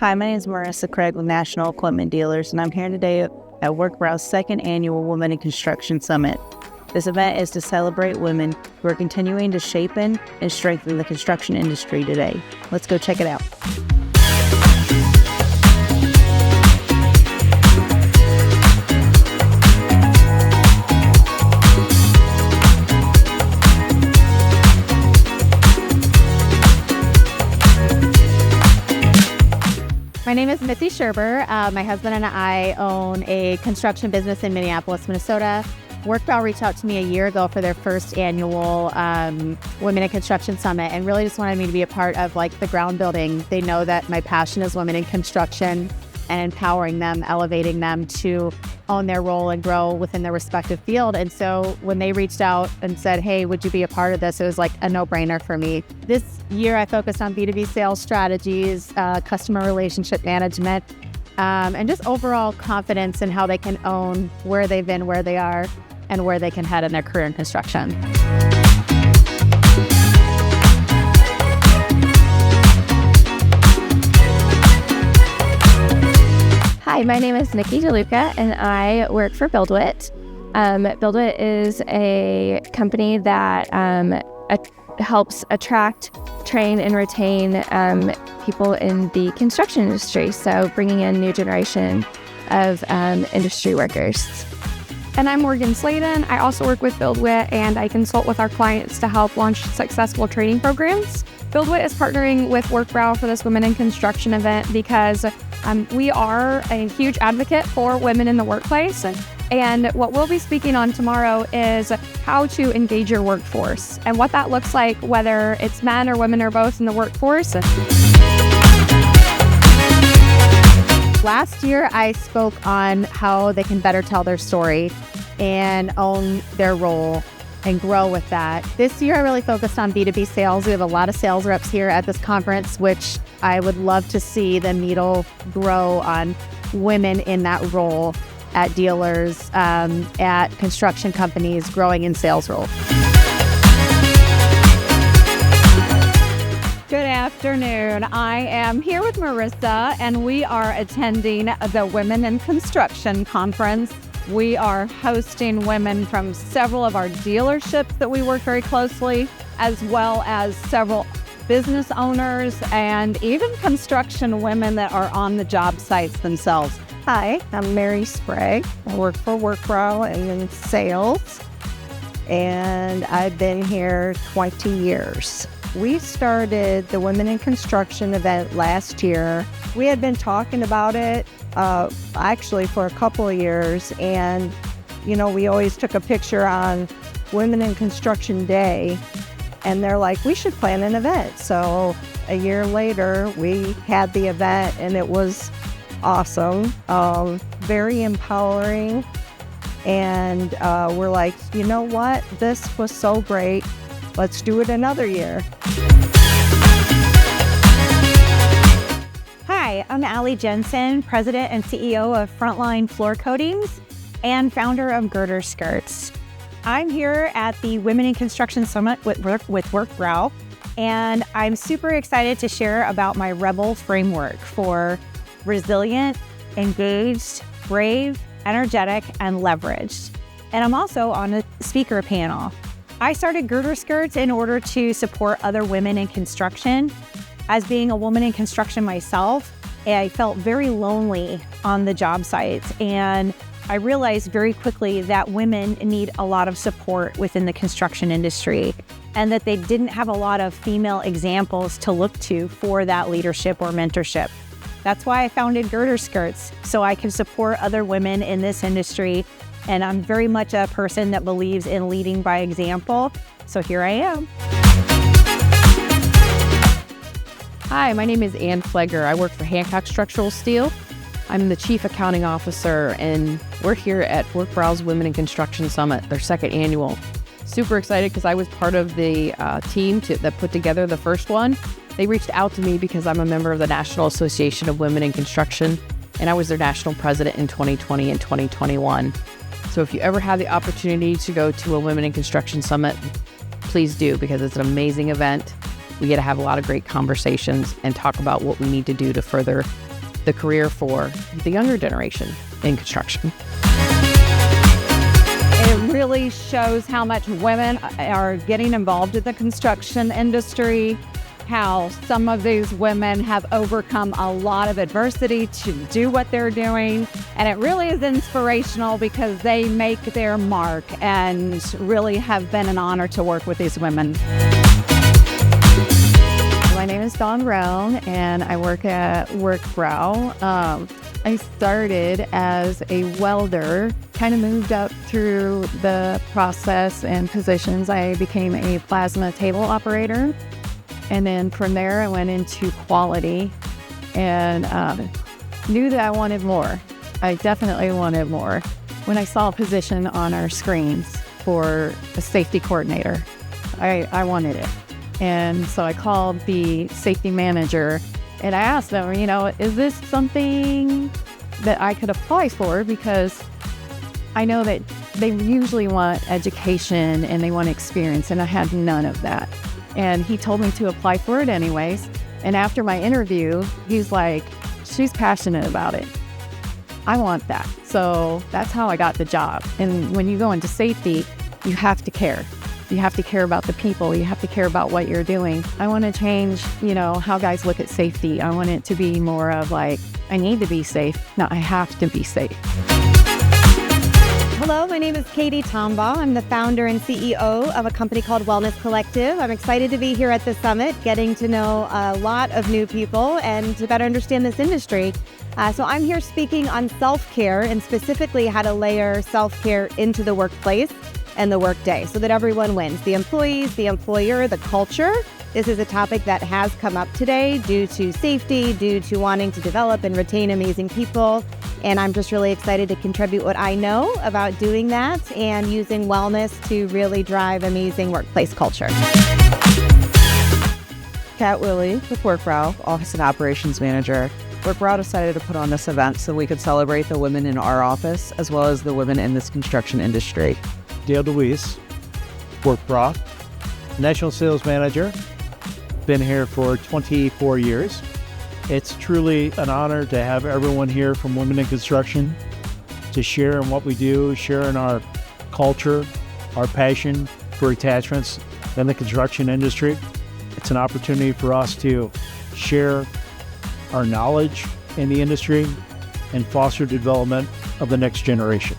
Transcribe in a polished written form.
Hi, my name is Marisa with National Equipment Dealers, and I'm here today at Werk Brau's second annual Women in Construction Summit. This event is to celebrate women who are continuing to shape and strengthen the construction industry today. Let's go check it out. My name is Missy Scherber. My husband and I own a construction business in Minneapolis, Minnesota. Werk Brau reached out to me a year ago for their first annual Women in Construction Summit and really just wanted me to be a part of the ground building. They know that my passion is women in construction and empowering them, elevating them to own their role and grow within their respective field. And so when they reached out and said, hey, would you be a part of this? It was like a no-brainer for me. This year I focused on B2B sales strategies, customer relationship management, and just overall confidence in how they can own where they've been, where they are, and where they can head in their career in construction. Hi, my name is Nikki DeLuca, and I work for BuildwItt. BuildwItt is a company that helps attract, train, and retain people in the construction industry, so bringing in new generation of industry workers. And I'm Morgan Slaydon. I also work with BuildwItt, and I consult with our clients to help launch successful training programs. BuildwItt is partnering with Werk Brau for this Women in Construction event because we are a huge advocate for women in the workplace. And what we'll be speaking on tomorrow is how to engage your workforce and what that looks like, whether it's men or women or both in the workforce. Last year, I spoke on how they can better tell their story and own their role and grow with that. This year, I really focused on B2B sales. We have a lot of sales reps here at this conference, which I would love to see the needle grow on women in that role at dealers, at construction companies, growing in sales roles. Good afternoon. I am here with Marisa, and we are attending the Women in Construction Conference. We are hosting women from several of our dealerships that we work very closely, as well as several business owners and even construction women that are on the job sites themselves. Hi, I'm Mary Sprague. I work for Werk Brau in sales, and I've been here 20 years. We started the Women in Construction event last year. We had been talking about it actually for a couple of years, and we always took a picture on Women in Construction Day, and they're like, we should plan an event. So a year later, we had the event, and it was awesome, very empowering, and we're like, you know what? This was so great. Let's do it another year. Hi, I'm Allie Jensen, President and CEO of Frontline Floor Coatings and founder of Girder Skirts. I'm here at the Women in Construction Summit with Werk Brau, and I'm super excited to share about my Rebel framework for resilient, engaged, brave, energetic, and leveraged. And I'm also on a speaker panel. I started Girder Skirts in order to support other women in construction. As being a woman in construction myself, I felt very lonely on the job sites, and I realized very quickly that women need a lot of support within the construction industry and that they didn't have a lot of female examples to look to for that leadership or mentorship. That's why I founded Girder Skirts, so I can support other women in this industry. And I'm very much a person that believes in leading by example. So here I am. Hi, my name is Pflegler. I work for Hancock Structural Steel. I'm the Chief Accounting Officer, and we're here at Werk Brau's Women in Construction Summit, their second annual. Super excited because I was part of the team that put together the first one. They reached out to me because I'm a member of the National Association of Women in Construction, and I was their national president in 2020 and 2021. So if you ever have the opportunity to go to a Women in Construction Summit, please do, because it's an amazing event. We get to have a lot of great conversations and talk about what we need to do to further the career for the younger generation in construction. It really shows how much women are getting involved in the construction industry, how some of these women have overcome a lot of adversity to do what they're doing. And it really is inspirational because they make their mark, and really have been an honor to work with these women. My name is Dawn Brown, and I work at Werk Brau. I started as a welder, kind of moved up through the process and positions. I became a plasma table operator, and then from there I went into quality and knew that I wanted more. I definitely wanted more. When I saw a position on our screens for a safety coordinator, I wanted it. And so I called the safety manager and I asked them, is this something that I could apply for? Because I know that they usually want education and they want experience, and I had none of that. And he told me to apply for it anyways. And after my interview, he's like, she's passionate about it. I want that. So that's how I got the job. And when you go into safety, you have to care. You have to care about the people. You have to care about what you're doing. I want to change, how guys look at safety. I want it to be more of like, I need to be safe, not I have to be safe. Hello, my name is Katie Tombaugh. I'm the founder and CEO of a company called Wellness Collective. I'm excited to be here at the summit, getting to know a lot of new people and to better understand this industry. So I'm here speaking on self-care, and specifically how to layer self-care into the workplace and the workday so that everyone wins. The employees, the employer, the culture. This is a topic that has come up today due to safety, due to wanting to develop and retain amazing people. And I'm just really excited to contribute what I know about doing that and using wellness to really drive amazing workplace culture. Kat Willie with Werk Brau, Office and Operations Manager. Werk Brau decided to put on this event so we could celebrate the women in our office as well as the women in this construction industry. Dale DeWeese, Werk Brau, National Sales Manager, been here for 24 years. It's truly an honor to have everyone here from Women in Construction to share in what we do, share in our culture, our passion for attachments in the construction industry. It's an opportunity for us to share our knowledge in the industry and foster development of the next generation.